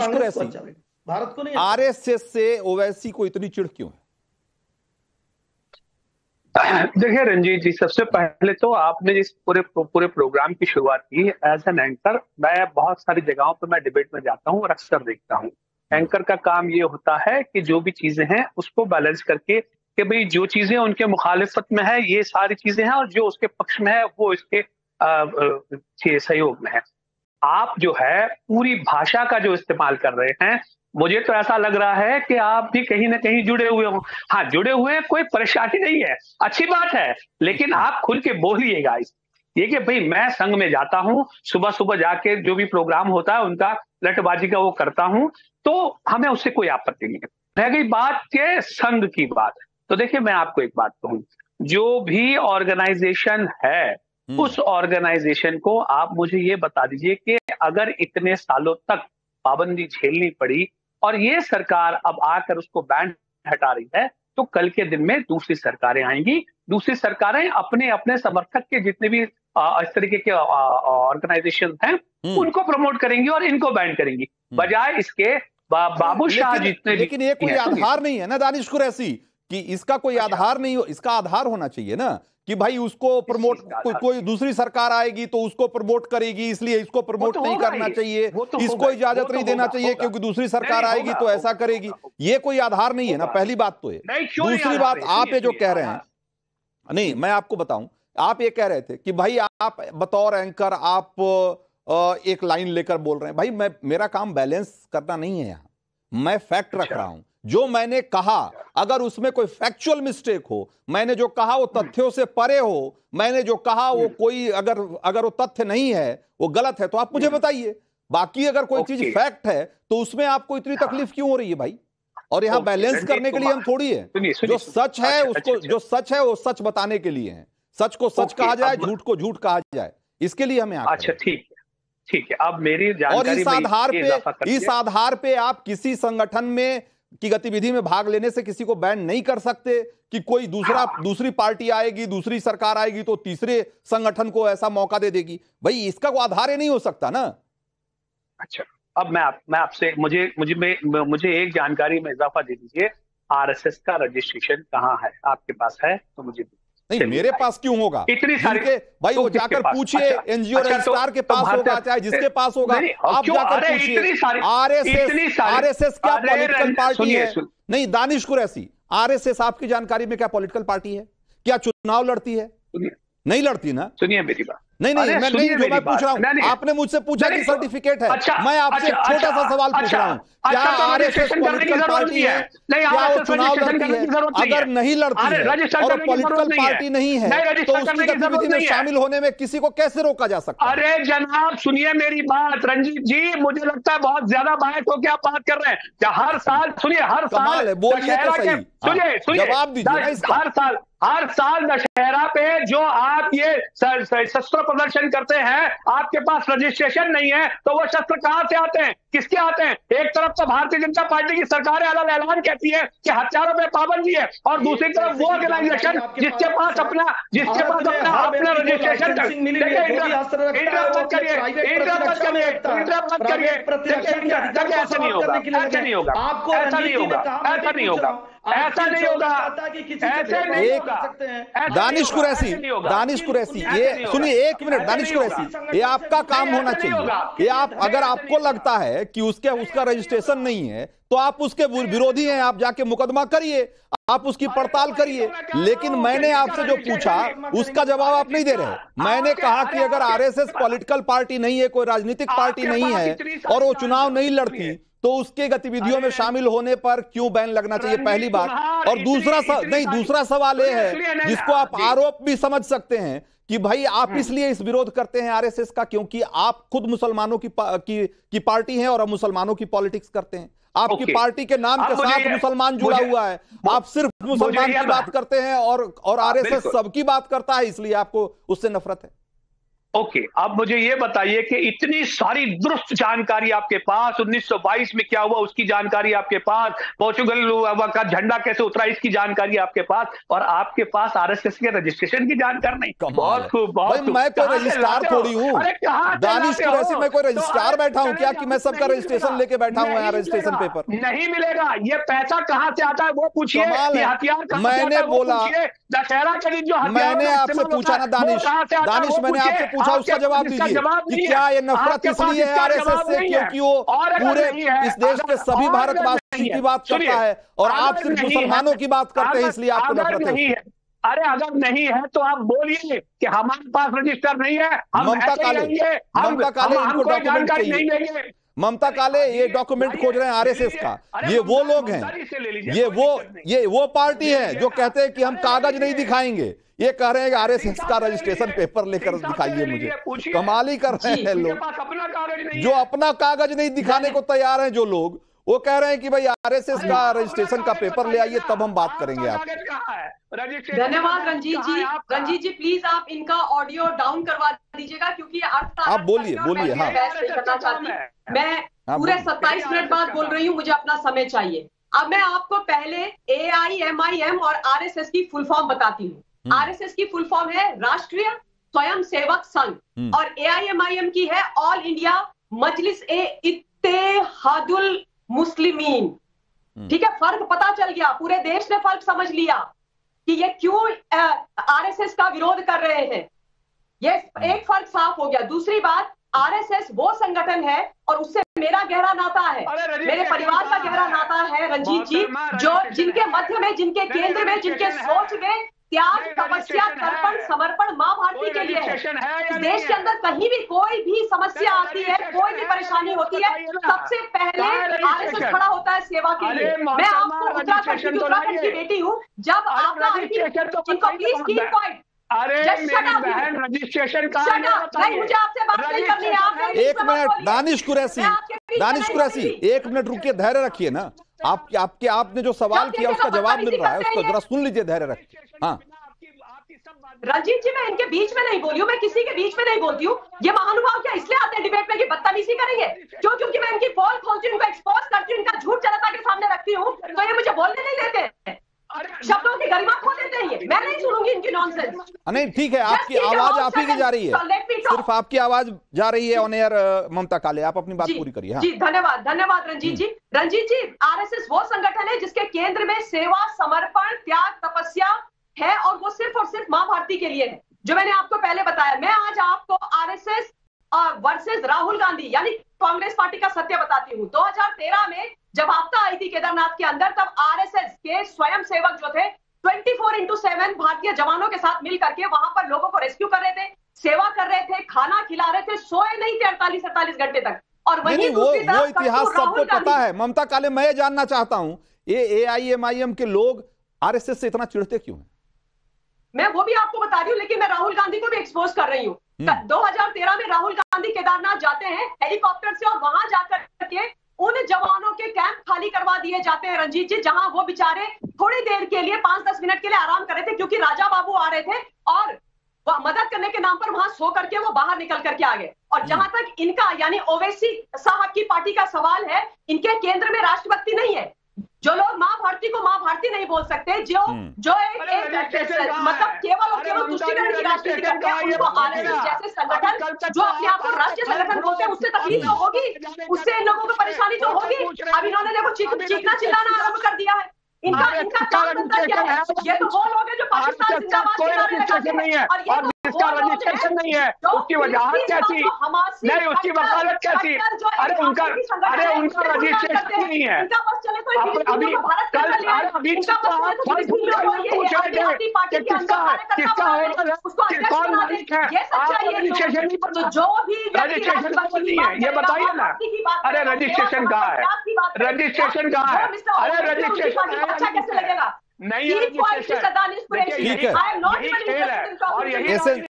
दानिश कुरैशी, अच्छा लगेगा, भारत को नहीं। आरएसएस से ओवैसी को इतनी चिढ़ क्यों है? देखिए रंजीत जी, सबसे पहले तो आपने जिस पूरे प्रोग्राम की शुरुआत की, एज एन एंकर मैं बहुत सारी जगहों पर मैं डिबेट में जाता हूँ और अक्सर देखता हूँ। एंकर का काम ये होता है कि जो भी चीजें हैं उसको बैलेंस करके कि भाई जो चीजें उनके मुखालिफत में है ये सारी चीजें हैं, और जो उसके पक्ष में है वो इसके सहयोग में है। आप जो है पूरी भाषा का जो इस्तेमाल कर रहे हैं, मुझे तो ऐसा लग रहा है कि आप भी कहीं ना कहीं जुड़े हुए हो। हाँ, जुड़े हुए हैं, कोई परेशानी नहीं है, अच्छी बात है, लेकिन आप खुल के बोलिएगा ये कि भाई मैं संघ में जाता हूँ, सुबह सुबह जाके जो भी प्रोग्राम होता है उनका लटबाजी का वो करता हूँ, तो हमें उससे कोई आपत्ति नहीं है। रह गई बात के संघ की बात, तो देखिए मैं आपको एक बात कहूँ, जो भी ऑर्गेनाइजेशन है उस ऑर्गेनाइजेशन को आप मुझे ये बता दीजिए कि अगर इतने सालों तक पाबंदी झेलनी पड़ी और ये सरकार अब आकर उसको बैन हटा रही है, तो कल के दिन में दूसरी सरकारें आएंगी, दूसरी सरकारें अपने अपने समर्थक के जितने भी इस तरीके के ऑर्गेनाइजेशन हैं उनको प्रमोट करेंगी और इनको बैन करेंगी, बजाय इसके बाबू शाह जितने। लेकिन ये कोई आधार नहीं है ना दानिश कुरैशी कि इसका कोई आधार नहीं हो, इसका आधार होना चाहिए ना कि भाई उसको प्रमोट, कोई दूसरी सरकार आएगी तो उसको प्रमोट करेगी, इसलिए इसको प्रमोट नहीं करना चाहिए, इसको इजाजत नहीं देना चाहिए क्योंकि दूसरी सरकार आएगी तो ऐसा करेगी। ये कोई आधार नहीं है ना, पहली बात तो है। दूसरी बात, आप ये जो कह रहे हैं, नहीं मैं आपको बताऊं, आप ये कह रहे थे कि भाई आप बतौर एंकर आप एक लाइन लेकर बोल रहे हैं। भाई मेरा काम बैलेंस करना नहीं है, यहां मैं फैक्ट रख रहा हूं। जो मैंने कहा अगर उसमें कोई फैक्चुअल मिस्टेक हो, मैंने जो कहा वो तथ्यों से परे हो, मैंने जो कहा वो कोई अगर वो तथ्य नहीं है, वो गलत है, तो आप मुझे बताइए। बाकी अगर कोई चीज फैक्ट है तो उसमें आपको इतनी तकलीफ क्यों हो रही है भाई? और यहां बैलेंस करने के लिए हम थोड़ी है, जो सच है उसको, जो सच है वो सच बताने के लिए है, सच को सच कहा जाए, झूठ को झूठ कहा जाए, इसके लिए हमें। अच्छा ठीक है, अब मेरी जानकारी, और इस आधार पे आप किसी संगठन में की गतिविधि में भाग लेने से किसी को बैन नहीं कर सकते कि कोई दूसरी पार्टी आएगी, दूसरी सरकार आएगी तो तीसरे संगठन को ऐसा मौका दे देगी। भाई इसका कोई आधार ही नहीं हो सकता ना। अच्छा, अब मैं आपसे मुझे एक जानकारी में इजाफा दे दीजिए, आरएसएस का रजिस्ट्रेशन कहाँ है? आपके पास है तो मुझे नहीं, मेरे पास क्यों होगा? इतनी सारी भाई वो जाकर पूछिए, एनजीओ रजिस्ट्रार के पास होगा, चाहे जिसके पास होगा, आप जाकर पूछिए। आरएसएस क्या पॉलिटिकल पार्टी है? नहीं दानिश कुरैशी, आरएसएस आपकी जानकारी में क्या पॉलिटिकल पार्टी है? क्या चुनाव लड़ती है? नहीं लड़ती ना। सुनिए मेरी बात, नहीं मैं पूछ रहा हूं, आपने मुझसे पूछा कि सर्टिफिकेट है, मैं आपसे छोटा सा सवाल पूछ रहा हूं, क्या आरएसएस पॉलिटिकल पार्टी है? क्या वो चुनाव लड़ती है? अगर नहीं लड़ती है और पॉलिटिकल पार्टी नहीं है तो उसकी गतिविधि में शामिल होने में किसी को कैसे रोका जा सकता है? अरे जनाब सुनिए मेरी बात, रंजीत जी मुझे लगता है बहुत ज्यादा बात हो, क्या बात कर रहे हैं? हर साल सुनिए, हर साल बोलिए तो सही, सुनिए जवाब दीजिए। हर साल दशहरा पे जो आप ये शस्त्र प्रदर्शन करते हैं, आपके पास रजिस्ट्रेशन नहीं है तो वो शस्त्र कहां से आते हैं, किसके आते हैं? एक तरफ तो भारतीय जनता पार्टी की सरकार अलग ऐलान कहती है कि हथियारों पे पाबंदी है, और दूसरी तरफ वो ऑर्गेनाइजेशन जिसके पास अपना रजिस्ट्रेशन ऐसा नहीं होगा, ऐसा नहीं होगा, ऐसा नहीं होगा, ऐसा नहीं होगा, ऐसा नहीं होगा, ऐसे नहीं होगा। दानिश कुरैशी, ये सुनिए एक मिनट, दानिश कुरैशी, ये आपका काम होना चाहिए। ये आप, अगर आपको लगता है कि उसका रजिस्ट्रेशन नहीं है तो आप उसके विरोधी हैं, आप जाके मुकदमा करिए, आप उसकी पड़ताल करिए। लेकिन मैंने आपसे जो पूछा उसका जवाब आप नहीं दे रहे। मैंने कहा कि अगर आरएसएस पॉलिटिकल पार्टी नहीं है, कोई राजनीतिक पार्टी नहीं है और वो चुनाव नहीं लड़ती तो उसके गतिविधियों में शामिल होने पर क्यों बैन लगना चाहिए? पहली बात। और दूसरा सवाल यह है जिसको आप आरोप भी समझ सकते हैं कि भाई आप इसलिए इस विरोध करते हैं आरएसएस का क्योंकि आप खुद मुसलमानों की पार्टी हैं और अब मुसलमानों की पॉलिटिक्स करते हैं। आपकी पार्टी के नाम के साथ मुसलमान जुड़ा हुआ है, आप सिर्फ मुसलमान की बात करते हैं और आरएसएस सबकी बात करता है, इसलिए आपको उससे नफरत है। ओके, अब मुझे ये बताइए कि इतनी सारी दुरुस्त जानकारी आपके पास, 1922 में क्या हुआ उसकी जानकारी आपके पास, पोर्चुगल का झंडा कैसे उतरा इसकी जानकारी आपके पास, और आपके पास आरएसएस के रजिस्ट्रेशन की जानकारी नहीं। बहुत खूब, बहुत खूब। मैं कोई रजिस्ट्रार थोड़ी हूँ दानिश कुरैशी, मैं कोई रजिस्ट्रार बैठा हूँ क्या कि मैं सबका रजिस्ट्रेशन लेके बैठा हूँ यहाँ रजिस्ट्रेशन पेपर? नहीं मिलेगा। ये पैसा कहाँ से आता है वो पूछिए, हथियार मैंने बोला, दशहरा के दिन जो मैंने आपसे पूछा ना दानिश, मैंने आपसे पूछा, उसका जवाब दीजिए कि क्या ये नफरत इसलिए है आरएसएस से क्योंकि वो पूरे इस देश के सभी भारतवासी की बात करता है और आप सिर्फ मुसलमानों की बात करते हैं इसलिए आपको नफरत है? अरे अगर नहीं है तो आप बोलिए कि हमारे पास रजिस्टर नहीं है, ममता काले इनको डॉक्यूमेंट चाहिए। ममता काले ये डॉक्यूमेंट खोज रहे हैं आरएसएस का। ये वो लोग हैं, ये वो पार्टी है जो कहते हैं कि हम कागज नहीं दिखाएंगे। ये कह रहे हैं कि आरएसएस का रजिस्ट्रेशन पेपर लेकर दिखाइए मुझे। कमाल ही कर रहे हैं लोग, जो अपना कागज नहीं दिखाने को तैयार हैं। जो लोग वो कह रहे हैं कि भाई आरएसएस का रजिस्ट्रेशन का पेपर ले आइए तब हम बात करेंगे आप। धन्यवाद रंजीत जी। रंजीत जी प्लीज आप इनका ऑडियो डाउन करवा दीजिएगा क्योंकि आप बोलिए। हाँ, करना चाहती मैं पूरे 27 मिनट बाद बोल रही हूँ, मुझे अपना समय चाहिए। अब मैं आपको पहले AIMIM और RSS की फुल फॉर्म बताती हूँ। RSS की फुल फॉर्म है राष्ट्रीय स्वयं सेवक संघ और AIMIM की है ऑल इंडिया मजलिस-ए-इत्तेहादुल मुस्लिमीन। ठीक है, फर्क पता चल गया, पूरे देश ने फर्क समझ लिया कि ये क्यों आरएसएस का विरोध कर रहे हैं। ये एक फर्क साफ हो गया। दूसरी बात, आरएसएस वो संगठन है और उससे मेरा गहरा नाता है, मेरे परिवार का गहरा नाता है रंजीत जी, जो जिनके मध्य में, जिनके केंद्र में, जिनके सोच में त्याग, तपस्या, तर्पण, समर्पण मां भारती के लिए है। इस देश के अंदर कहीं भी कोई भी समस्या आती है, कोई भी परेशानी होती है, सबसे पहले आरएसएस खड़ा होता है सेवा के लिए। मैं आपको उत्तराखंड की बेटी हूँ, जब आपका जिनको प्लीज कीप क्वाइट, बहन रजिस्ट्रेशन का नहीं, मुझे आपसे बात नहीं करनी है। आप एक मिनट दानिश कुरैशी, एक मिनट रुकिए, धैर्य रखिए ना। आपने जो सवाल किया उसका जवाब मिल रहा है, उसको जरा सुन लीजिए, धैर्य रखिए। हाँ रंजीत जी, मैं इनके बीच में नहीं बोली हूँ, मैं किसी के बीच में नहीं बोलती हूँ। ये महानुभाव क्या इसलिए आते हैं डिबेट में कि बदतमीजी करेंगे? क्यों? क्योंकि मैं इनकी पोल खोलती हूँ, उनको एक्सपोज करती हूँ, इनका झूठ जनता के सामने रखती हूँ, तो ये मुझे बोलने नहीं देते, शब्दों की गरिमा खो देते हैं। मैं नहीं सुनूंगी इनकी नॉनसेंस। नहीं ठीक है, आपकी आवाज आप ही की जा रही है, सिर्फ आपकी आवाज जा रही है ऑन एयर। ममता काले, आप अपनी बात पूरी करिए। जी धन्यवाद रंजीत जी। रंजीत जी, आरएसएस वो संगठन है जिसके केंद्र में सेवा, समर्पण, त्याग, तपस्या है और वो सिर्फ और सिर्फ मां भारती के लिए है, जो मैंने आपको पहले बताया। मैं आज आपको आरएसएस वर्सेस राहुल गांधी यानी कांग्रेस पार्टी का सत्य बताती हूँ। 2013 में जब आपदा आई थी केदारनाथ के अंदर, तब आरएसएस के स्वयं सेवक जो थे 24/7 भारतीय जवानों के साथ मिल करके वहां पर लोगों को रेस्क्यू कर रहे थे, सेवा कर रहे थे, खाना खिला रहे थे, सोए नहीं थे 48 घंटे तक। और वहीं वो इतिहास सबको पता है। ममता काले, मैं जानना चाहता हूं ये AIMIM के लोग आरएसएस से इतना चिढ़ते क्यों हैं? मैं वो भी आपको बता रही हूँ, लेकिन मैं राहुल गांधी को भी एक्सपोज कर रही हूँ। 2013 में राहुल गांधी केदारनाथ जाते हैं हेलीकॉप्टर से और वहां जाकर के उन जवानों के कैंप खाली करवा दिए जाते हैं रंजीत जी, जहां वो बेचारे थोड़ी देर के लिए 5-10 मिनट के लिए आराम कर रहे थे क्योंकि राजा बाबू आ रहे थे और वह मदद करने के नाम पर वहां सो करके वो बाहर निकल करके आ गए। और जहां तक इनका यानी ओवैसी साहब की पार्टी का सवाल है, इनके केंद्र में राष्ट्रभक्ति नहीं है। जो लोग मां भारती को मां भारती नहीं बोल सकते, जो मतलब केवल और केवल तुष्टिकरण की राजनीति करते हैं, उनको आरएसएस जैसे संगठन जो अपने आप को राष्ट्रीय संगठन बोलते हैं, उससे तकलीफ तो होगी, उससे इन लोगों को परेशानी तो होगी। अब इन्होंने देखो चीखना चिल्लाना आरंभ कर दिया है। इनका काम धंधा क्या है? ये तो वो लोग हैं जो पाकिस्तान जिंदाबाद के नारे लगाते हैं और इसका रजिस्ट्रेशन नहीं है, उसकी वजाहत कैसी नहीं, उसकी वकालत कैसी? अरे उनका रजिस्ट्रेशन नहीं है। अभी पूछ रहे थे किसका होगा, कौन मालिक है, आप रजिस्ट्रेशन नहीं पता, रजिस्ट्रेशन नहीं है, ये बताइए ना। अरे रजिस्ट्रेशन कहाँ है? रजिस्ट्रेशन कहाँ है? अरे रजिस्ट्रेशन अच्छा कैसे लगेगा? नहीं है रजिस्ट्रेशन। ठीक है, यही खेल है और यही एसएनसी